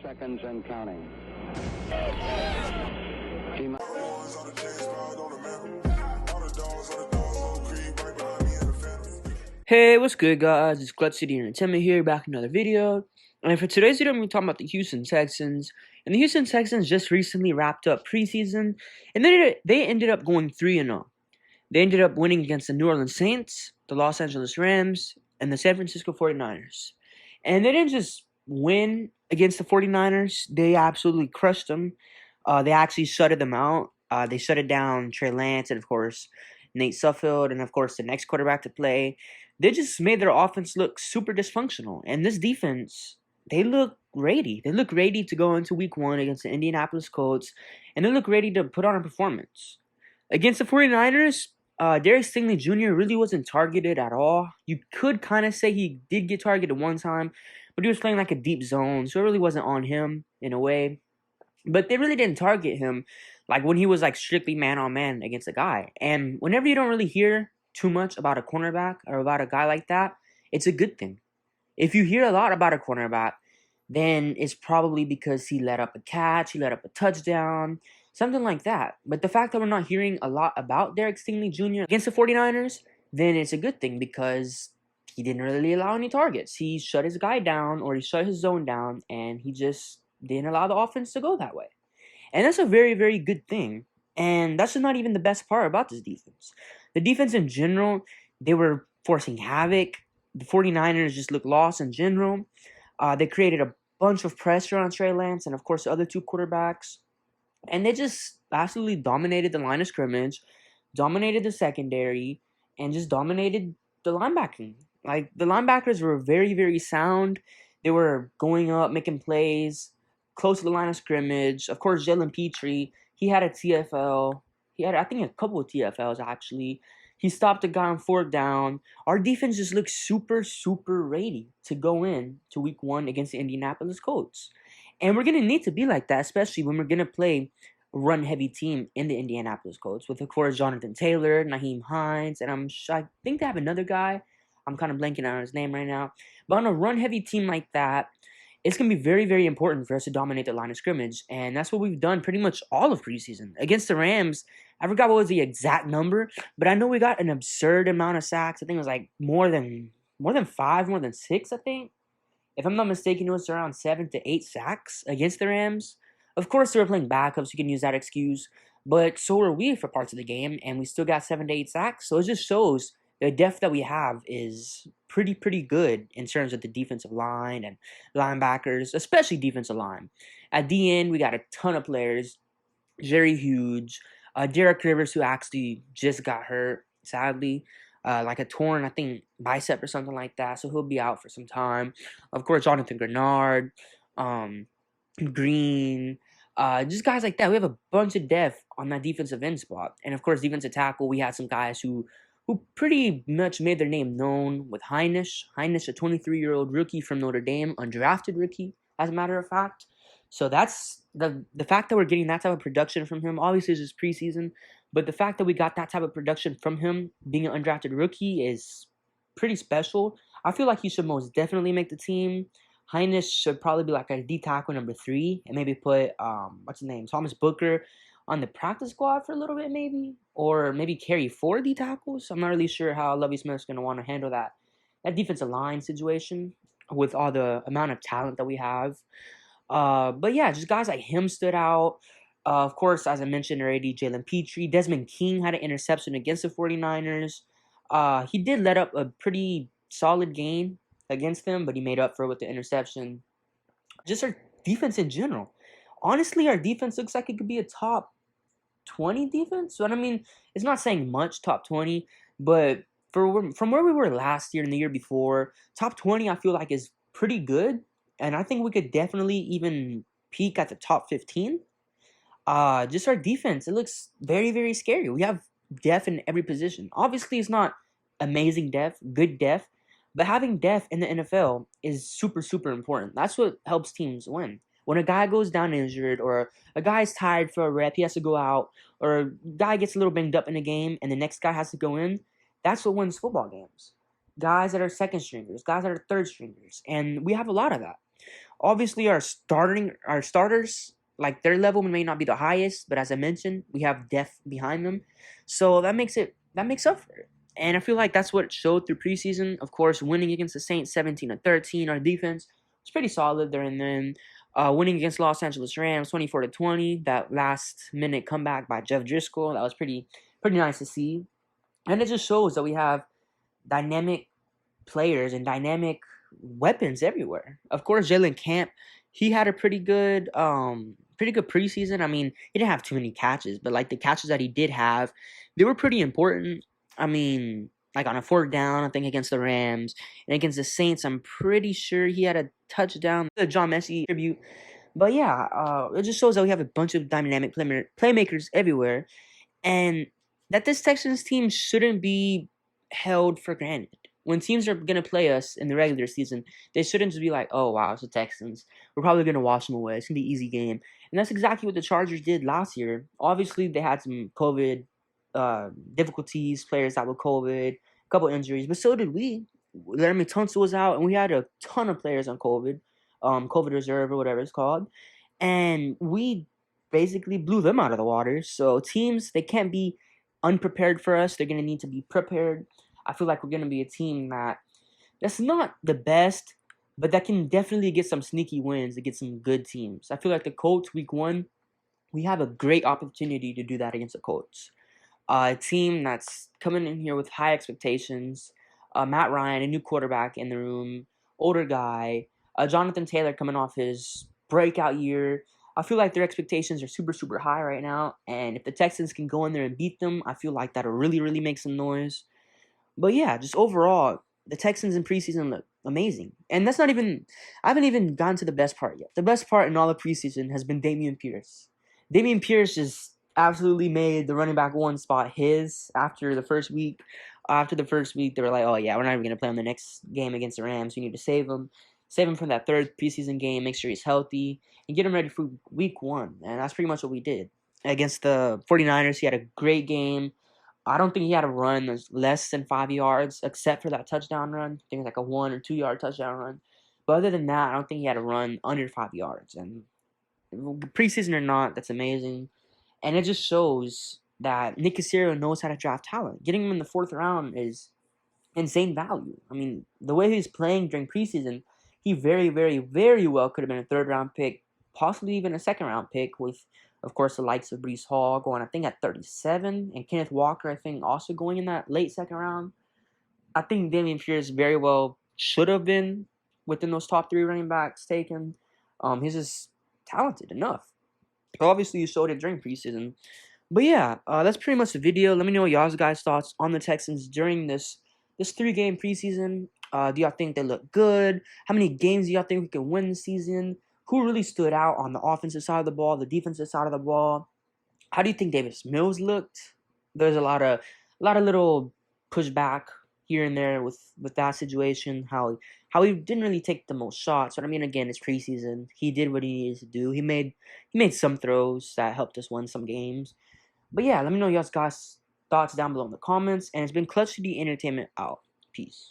seconds and counting. Hey, what's good, guys? It's Glut City Entertainment here, back in another video. And for today's video, I'm going to be talking about the Houston Texans. And the Houston Texans just recently wrapped up preseason, and they ended up going 3-0. They ended up winning against the New Orleans Saints, the Los Angeles Rams, and the San Francisco 49ers. And they didn't just win against the 49ers, they absolutely crushed them. They actually shutted them out. They shutted down Trey Lance and, of course, Nate Suffield, and, of course, the next quarterback to play. They just made their offense look super dysfunctional. And this defense, they look ready. They look ready to go into week 1 against the Indianapolis Colts, and they look ready to put on a performance. Against the 49ers, Derek Stingley Jr. really wasn't targeted at all. You could kind of say he did get targeted one time, but he was playing like a deep zone, so it really wasn't on him in a way. But they really didn't target him like when he was like strictly man-on-man against a guy. And whenever you don't really hear too much about a cornerback or about a guy like that, it's a good thing. If you hear a lot about a cornerback, then it's probably because he let up a catch, he let up a touchdown, something like that. But the fact that we're not hearing a lot about Derek Stingley Jr. against the 49ers, then it's a good thing because he didn't really allow any targets. He shut his guy down, or he shut his zone down, and he just didn't allow the offense to go that way. And that's a very, very good thing. And that's just not even the best part about this defense. The defense in general, they were forcing havoc. The 49ers just looked lost in general. They created a bunch of pressure on Trey Lance and, of course, the other two quarterbacks. And they just absolutely dominated the line of scrimmage, dominated the secondary, and just dominated the linebacking. Like, the linebackers were very, very sound. They were going up, making plays close to the line of scrimmage. Of course, Jalen Petrie, he had a TFL. He had, I think, a couple of TFLs, actually. He stopped a guy on 4th down. Our defense just looks super, super ready to go in to week 1 against the Indianapolis Colts. And we're going to need to be like that, especially when we're going to play a run-heavy team in the Indianapolis Colts with, of course, Jonathan Taylor, Nyheim Hines, and I think they have another guy. I'm kind of blanking on his name right now. But on a run-heavy team like that, it's going to be very, very important for us to dominate the line of scrimmage. And that's what we've done pretty much all of preseason. Against the Rams, I forgot what was the exact number, but I know we got an absurd amount of sacks. I think it was like more than 5, more than 6, I think. If I'm not mistaken, it was around 7 to 8 sacks against the Rams. Of course, they were playing backups. You can use that excuse. But so were we for parts of the game, and we still got 7 to 8 sacks. So it just shows the depth that we have is pretty good in terms of the defensive line and linebackers, especially defensive line. At the end, we got a ton of players. Jerry Hughes, Derek Rivers, who actually just got hurt, sadly. Like a torn, I think, bicep or something like that. So he'll be out for some time. Of course, Jonathan Grenard, Green, just guys like that. We have a bunch of depth on that defensive end spot. And, of course, defensive tackle, we had some guys who pretty much made their name known with Anish. Anish, a 23-year-old rookie from Notre Dame, undrafted rookie, as a matter of fact. So that's the fact that we're getting that type of production from him. Obviously, it's just preseason, but the fact that we got that type of production from him, being an undrafted rookie, is pretty special. I feel like he should most definitely make the team. Hines should probably be like a D tackle number 3, and maybe put what's his name, Thomas Booker, on the practice squad for a little bit, maybe, or maybe carry 4 D tackles. I'm not really sure how Lovie Smith's going to want to handle that defensive line situation with all the amount of talent that we have. But yeah, just guys like him stood out. Of course, as I mentioned already, Jalen Petrie. Desmond King had an interception against the 49ers. He did let up a pretty solid gain against them, but he made up for it with the interception. Just our defense in general. Honestly, our defense looks like it could be a top 20 defense. So, I mean, it's not saying much, top 20, but from where we were last year and the year before, top 20 I feel like is pretty good. And I think we could definitely even peak at the top 15. Just our defense, it looks very, very scary. We have depth in every position. Obviously, it's not amazing depth, good depth, but having depth in the NFL is super, super important. That's what helps teams win. When a guy goes down injured, or a guy's tired for a rep, he has to go out, or a guy gets a little banged up in a game and the next guy has to go in, that's what wins football games. Guys that are second stringers, guys that are third stringers, and we have a lot of that. Obviously, our starters, like their level may not be the highest, but as I mentioned, we have depth behind them, so that makes up for it. And I feel like that's what it showed through preseason. Of course, winning against the Saints 17-13, our defense was pretty solid there, and then winning against Los Angeles Rams 24-20, that last minute comeback by Jeff Driscoll, that was pretty nice to see. And it just shows that we have dynamic players and dynamic weapons everywhere. Of course, Jalen Camp, he had a pretty good preseason. I mean, he didn't have too many catches, but like the catches that he did have, they were pretty important. I mean, like on a fourth down, I think against the Rams and against the Saints, I'm pretty sure he had a touchdown. The John Messi tribute. But yeah, it just shows that we have a bunch of dynamic playmakers everywhere, and that this Texans team shouldn't be held for granted. When teams are going to play us in the regular season, they shouldn't just be like, oh, wow, it's the Texans. We're probably going to wash them away. It's going to be an easy game. And that's exactly what the Chargers did last year. Obviously, they had some COVID difficulties, players out with COVID, a couple injuries, but so did we. Laramie Tunsil was out, and we had a ton of players on COVID, COVID reserve or whatever it's called. And we basically blew them out of the water. So teams, they can't be unprepared for us. They're going to need to be prepared. I feel like we're going to be a team that's not the best, but that can definitely get some sneaky wins to get some good teams. I feel like the Colts week 1, we have a great opportunity to do that against the Colts. A team that's coming in here with high expectations. Matt Ryan, a new quarterback in the room, older guy. Jonathan Taylor coming off his breakout year. I feel like their expectations are super, super high right now. And if the Texans can go in there and beat them, I feel like that'll really, really make some noise. But yeah, just overall, the Texans in preseason look amazing. And that's not even, I haven't even gotten to the best part yet. The best part in all of preseason has been Dameon Pierce. Dameon Pierce just absolutely made the running back 1 spot his after the first week. After the first week, they were like, oh yeah, we're not even going to play him the next game against the Rams. We need to save him. Save him for that third preseason game, make sure he's healthy, and get him ready for week 1. And that's pretty much what we did. Against the 49ers, he had a great game. I don't think he had a run that's less than 5 yards, except for that touchdown run. I think it's like a 1 or 2 yard touchdown run. But other than that, I don't think he had a run under 5 yards. And preseason or not, that's amazing. And it just shows that Nick Caserio knows how to draft talent. Getting him in the 4th round is insane value. I mean, the way he's playing during preseason, he very, very, very well could have been a 3rd round pick, possibly even a 2nd round pick with, of course, the likes of Breece Hall going, I think, at 37, and Kenneth Walker, I think, also going in that late 2nd round. I think Dameon Pierce very well should have been within those top 3 running backs taken. He's just talented enough. Obviously, he showed it during preseason. But yeah, that's pretty much the video. Let me know y'all's guys' thoughts on the Texans during this 3-game preseason. Do y'all think they look good? How many games do y'all think we can win this season? Who really stood out on the offensive side of the ball, the defensive side of the ball? How do you think Davis Mills looked? There's a lot of little pushback here and there with that situation. How he didn't really take the most shots. But I mean, again, it's preseason. He did what he needed to do. He made some throws that helped us win some games. But yeah, let me know y'all's guys' thoughts down below in the comments. And it's been Clutch City Entertainment out. Peace.